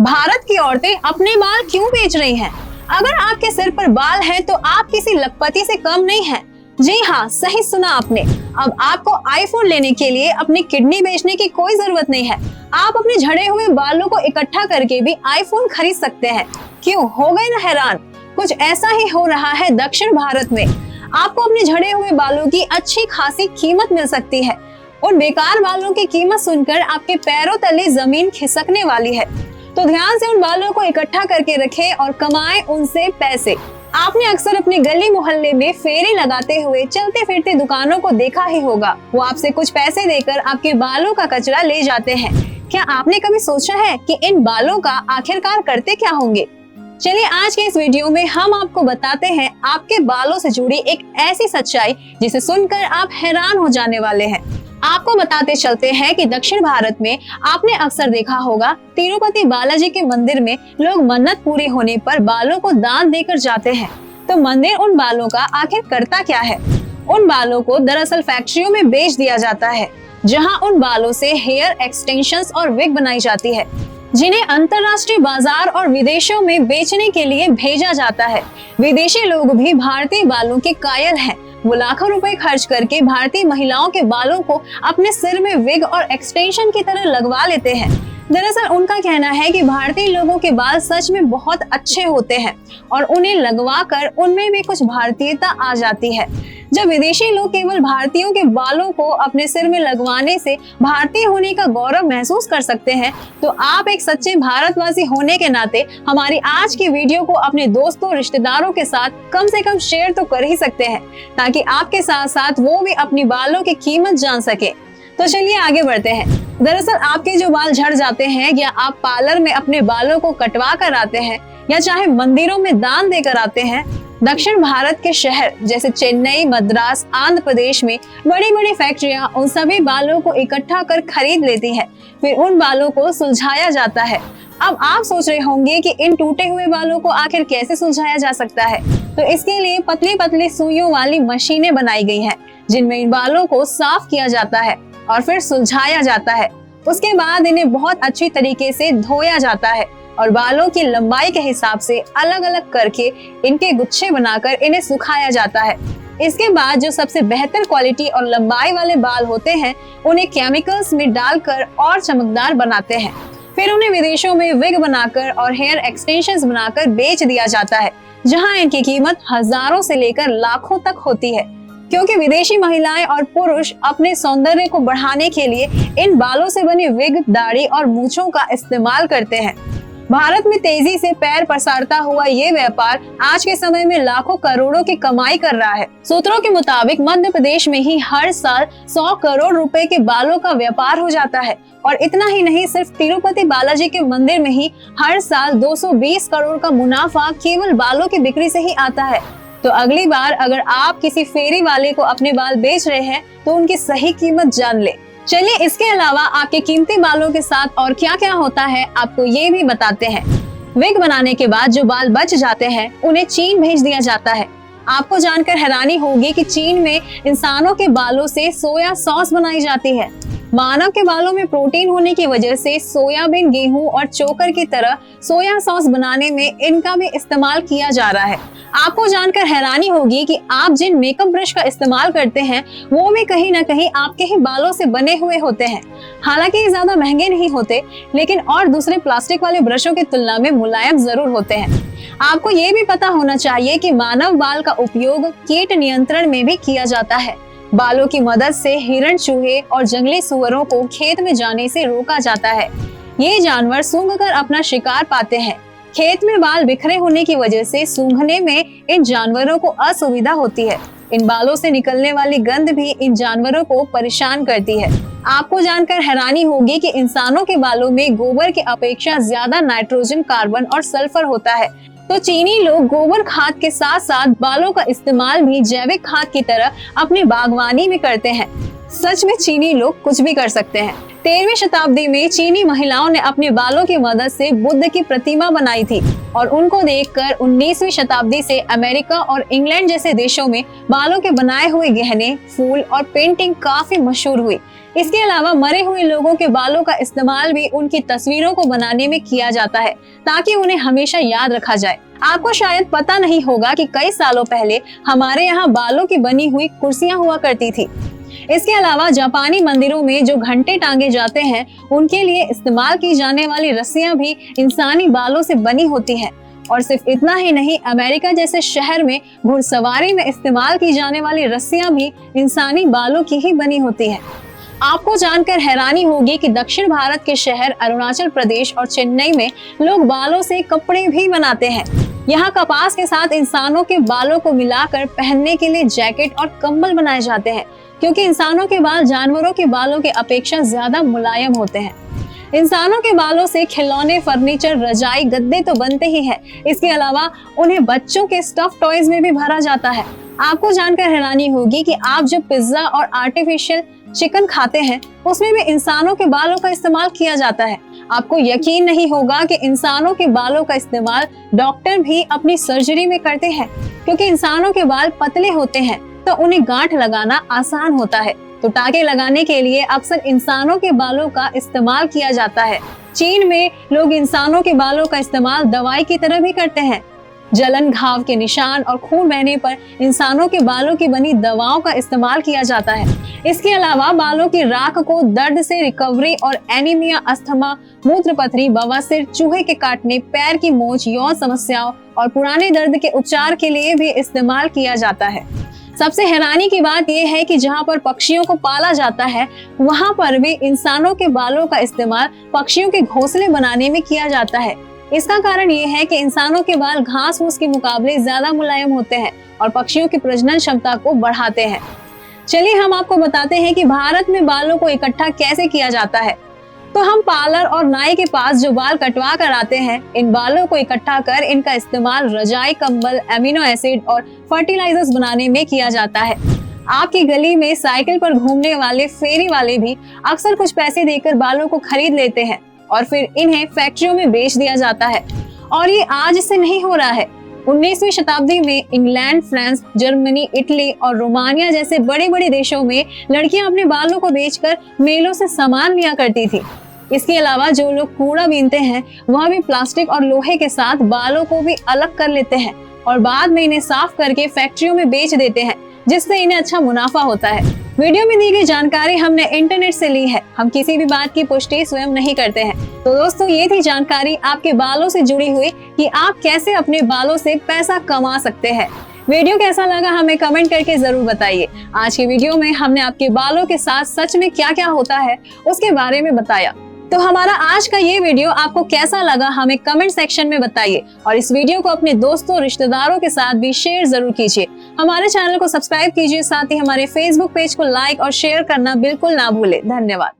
भारत की औरतें अपने बाल क्यों बेच रही हैं? अगर आपके सिर पर बाल है तो आप किसी लखपति से कम नहीं हैं। जी हाँ, सही सुना आपने। अब आपको आईफोन लेने के लिए अपनी किडनी बेचने की कोई जरूरत नहीं है। आप अपने झड़े हुए बालों को इकट्ठा करके भी आईफोन खरीद सकते हैं। क्यों, हो गए ना हैरान? कुछ ऐसा ही हो रहा है दक्षिण भारत में। आपको अपने झड़े हुए बालों की अच्छी खासी कीमत मिल सकती है। उन बेकार बालों की कीमत सुनकर आपके पैरों तले जमीन खिसकने वाली है। तो ध्यान से उन बालों को इकट्ठा करके रखें और कमाएं उनसे पैसे। आपने अक्सर अपने गली मोहल्ले में फेरी लगाते हुए चलते फिरते दुकानों को देखा ही होगा। वो आपसे कुछ पैसे देकर आपके बालों का कचरा ले जाते हैं। क्या आपने कभी सोचा है कि इन बालों का आखिरकार करते क्या होंगे? चलिए आज के इस वीडियो में हम आपको बताते हैं आपके बालों से जुड़ी एक ऐसी सच्चाई जिसे सुनकर आप हैरान हो जाने वाले हैं। आपको बताते चलते हैं कि दक्षिण भारत में आपने अक्सर देखा होगा तिरुपति बालाजी के मंदिर में लोग मन्नत पूरी होने पर बालों को दान देकर जाते हैं। तो मंदिर उन बालों का आखिर करता क्या है? उन बालों को दरअसल फैक्ट्रियों में बेच दिया जाता है, जहां उन बालों से हेयर एक्सटेंशंस और विग बनाई जाती है, जिन्हें अंतर्राष्ट्रीय बाजार और विदेशों में बेचने के लिए भेजा जाता है। विदेशी लोग भी भारतीय बालों के कायल हैं। वो लाखों रुपए खर्च करके भारतीय महिलाओं के बालों को अपने सिर में विग और एक्सटेंशन की तरह लगवा लेते हैं। दरअसल उनका कहना है कि भारतीय लोगों के बाल सच में बहुत अच्छे होते हैं और उन्हें लगवाकर उनमें भी कुछ भारतीयता आ जाती है। जब विदेशी लोग केवल भारतीयों के बालों को अपने सिर में लगवाने से भारतीय होने का गौरव महसूस कर सकते हैं, तो आप एक सच्चे भारतवासी होने के नाते हमारी आज की वीडियो को अपने दोस्तों रिश्तेदारों के साथ कम से कम शेयर तो कर ही सकते हैं, ताकि आपके साथ साथ वो भी अपनी बालों की कीमत जान सके। तो चलिए आगे बढ़ते हैं। दरअसल आपके जो बाल झड़ जाते हैं या आप पार्लर में अपने बालों को कटवा कर आते हैं या चाहे मंदिरों में दान देकर आते हैं, दक्षिण भारत के शहर जैसे चेन्नई, मद्रास, आंध्र प्रदेश में बड़ी बड़ी फैक्ट्रियां उन सभी बालों को इकट्ठा कर खरीद लेती हैं। फिर उन बालों को सुलझाया जाता है। अब आप सोच रहे होंगे कि इन टूटे हुए बालों को आखिर कैसे सुलझाया जा सकता है? तो इसके लिए पतली पतली सुइयों वाली मशीनें बनाई गई हैं, जिनमें इन बालों को साफ किया जाता है और फिर सुलझाया जाता है। उसके बाद इन्हें बहुत अच्छी तरीके से धोया जाता है और बालों की लंबाई के हिसाब से अलग अलग करके इनके गुच्छे बनाकर इन्हें सुखाया जाता है। इसके बाद जो सबसे बेहतर क्वालिटी और लंबाई वाले बाल होते हैं, उन्हें केमिकल्स में डालकर और चमकदार बनाते हैं। फिर उन्हें विदेशों में विग बनाकर और हेयर एक्सटेंशंस बनाकर बेच दिया जाता है, जहां इनकी कीमत हजारों से लेकर लाखों तक होती है। क्योंकि विदेशी महिलाएं और पुरुष अपने सौंदर्य को बढ़ाने के लिए इन बालों से बने विग, दाढ़ी और मूंछों का इस्तेमाल करते हैं। भारत में तेजी से पैर पसारता हुआ ये व्यापार आज के समय में लाखों करोड़ों की कमाई कर रहा है। सूत्रों के मुताबिक मध्य प्रदेश में ही हर साल 100 करोड़ रुपए के बालों का व्यापार हो जाता है। और इतना ही नहीं, सिर्फ तिरुपति बालाजी के मंदिर में ही हर साल 220 करोड़ का मुनाफा केवल बालों की बिक्री से ही आता है। तो अगली बार अगर आप किसी फेरी वाले को अपने बाल बेच रहे हैं तो उनकी सही कीमत जान ले। चलिए इसके अलावा आपके कीमती बालों के साथ और क्या क्या होता है आपको ये भी बताते हैं। विग बनाने के बाद जो बाल बच जाते हैं उन्हें चीन भेज दिया जाता है। आपको जानकर हैरानी होगी कि चीन में इंसानों के बालों से सोया सॉस बनाई जाती है। मानव के बालों में प्रोटीन होने की वजह से सोयाबीन, गेहूं और चोकर की तरह सोया सॉस बनाने में इनका भी इस्तेमाल किया जा रहा है। आपको जानकर हैरानी होगी कि आप जिन मेकअप ब्रश का इस्तेमाल करते हैं वो भी कहीं ना कहीं आपके ही बालों से बने हुए होते हैं। हालांकि ये ज्यादा महंगे नहीं होते, लेकिन और दूसरे प्लास्टिक वाले ब्रशों की तुलना में मुलायम जरूर होते हैं। आपको ये भी पता होना चाहिए कि मानव बाल का उपयोग कीट नियंत्रण में भी किया जाता है। बालों की मदद से हिरण, चूहे और जंगली सुअरों को खेत में जाने से रोका जाता है। ये जानवर सूंघकर अपना शिकार पाते हैं। खेत में बाल बिखरे होने की वजह से सूंघने में इन जानवरों को असुविधा होती है। इन बालों से निकलने वाली गंध भी इन जानवरों को परेशान करती है। आपको जानकर हैरानी होगी कि इंसानों के बालों में गोबर की अपेक्षा ज्यादा नाइट्रोजन, कार्बन और सल्फर होता है। तो चीनी लोग गोबर खाद के साथ साथ बालों का इस्तेमाल भी जैविक खाद की तरह अपनी बागवानी में करते हैं। सच में चीनी लोग कुछ भी कर सकते हैं। 13वीं शताब्दी में चीनी महिलाओं ने अपने बालों की मदद से बुद्ध की प्रतिमा बनाई थी और उनको देखकर 19वीं शताब्दी से अमेरिका और इंग्लैंड जैसे देशों में बालों के बनाए हुए गहने, फूल और पेंटिंग काफी मशहूर हुई। इसके अलावा मरे हुए लोगों के बालों का इस्तेमाल भी उनकी तस्वीरों को बनाने में किया जाता है ताकि उन्हें हमेशा याद रखा जाए। आपको शायद पता नहीं होगा कि कई सालों पहले हमारे यहाँ बालों की बनी हुई कुर्सियां हुआ करती थी। इसके अलावा जापानी मंदिरों में जो घंटे टांगे जाते हैं उनके लिए इस्तेमाल की जाने वाली रस्सियां भी इंसानी बालों से बनी होती हैं। और सिर्फ इतना ही नहीं, अमेरिका जैसे शहर में घुड़सवारी में इस्तेमाल की जाने वाली रस्सियां भी इंसानी बालों की ही बनी होती हैं। आपको जानकर हैरानी होगी कि दक्षिण भारत के शहर अरुणाचल प्रदेश और चेन्नई में लोग बालों से कपड़े भी बनाते हैं। यहाँ कपास के साथ इंसानों के बालों को मिलाकर पहनने के लिए जैकेट और कंबल बनाए जाते हैं, क्योंकि इंसानों के बाल जानवरों के बालों के अपेक्षा ज्यादा मुलायम होते हैं। इंसानों के बालों से खिलौने, फर्नीचर, रजाई, गद्दे तो बनते ही हैं। इसके अलावा उन्हें बच्चों के स्टफ टॉयज में भी भरा जाता है। आपको जानकर हैरानी होगी कि आप जब पिज्जा और आर्टिफिशियल चिकन खाते हैं उसमें भी इंसानों के बालों का इस्तेमाल किया जाता है। आपको यकीन नहीं होगा कि इंसानों के बालों का इस्तेमाल डॉक्टर भी अपनी सर्जरी में करते हैं, क्योंकि इंसानों के बाल पतले होते हैं तो उन्हें गांठ लगाना आसान होता है। तो टाके लगाने के लिए अक्सर इंसानों के बालों का इस्तेमाल किया जाता है। चीन में लोग इंसानों के बालों का इस्तेमाल दवाई की तरह भी करते हैं। जलन, घाव के निशान और खून बहने पर इंसानों के बालों की बनी दवाओं का इस्तेमाल किया जाता है। इसके अलावा बालों की राख को दर्द से रिकवरी और एनीमिया, अस्थमा, मूत्रपथरी, बवासीर, चूहे के काटने, पैर की मोच, यौन समस्याओं और पुराने दर्द के उपचार के लिए भी इस्तेमाल किया जाता है। सबसे हैरानी की बात यह है कि जहाँ पर पक्षियों को पाला जाता है वहाँ पर भी इंसानों के बालों का इस्तेमाल पक्षियों के घोंसले बनाने में किया जाता है। इसका कारण ये है कि इंसानों के बाल घास फूस के मुकाबले ज्यादा मुलायम होते हैं और पक्षियों की प्रजनन क्षमता को बढ़ाते हैं। चलिए हम आपको बताते हैं कि भारत में बालों को इकट्ठा कैसे किया जाता है। तो हम पार्लर और नाई के पास जो बाल कटवा कर आते हैं, इन बालों को इकट्ठा कर इनका इस्तेमाल रजाई, कंबल, एमिनो एसिड और फर्टिलाइजर्स बनाने में किया जाता है। आपकी गली में साइकिल पर घूमने वाले फेरी वाले भी अक्सर कुछ पैसे देकर बालों को खरीद लेते हैं और फिर इन्हें फैक्ट्रियों में बेच दिया जाता है। और ये आज से नहीं हो रहा है। 19वीं शताब्दी में इंग्लैंड, फ्रांस, जर्मनी, इटली और रोमानिया जैसे बड़े बड़े देशों में लड़कियां अपने बालों को बेचकर मेलों से सामान लिया करती थी। इसके अलावा जो लोग कूड़ा बीनते हैं वह भी प्लास्टिक और लोहे के साथ बालों को भी अलग कर लेते हैं और बाद में इन्हें साफ करके फैक्ट्रियों में बेच देते हैं, जिससे इन्हें अच्छा मुनाफा होता है। वीडियो में दी गई जानकारी हमने इंटरनेट से ली है। हम किसी भी बात की पुष्टि स्वयं नहीं करते हैं। तो दोस्तों, ये थी जानकारी आपके बालों से जुड़ी हुई कि आप कैसे अपने बालों से पैसा कमा सकते हैं। वीडियो कैसा लगा हमें कमेंट करके जरूर बताइए। आज की वीडियो में हमने आपके बालों के साथ सच में क्या क्या होता है उसके बारे में बताया। तो हमारा आज का ये वीडियो आपको कैसा लगा हमें कमेंट सेक्शन में बताइए और इस वीडियो को अपने दोस्तों, रिश्तेदारों के साथ भी शेयर जरूर कीजिए। हमारे चैनल को सब्सक्राइब कीजिए, साथ ही हमारे फेसबुक पेज को लाइक और शेयर करना बिल्कुल ना भूले। धन्यवाद।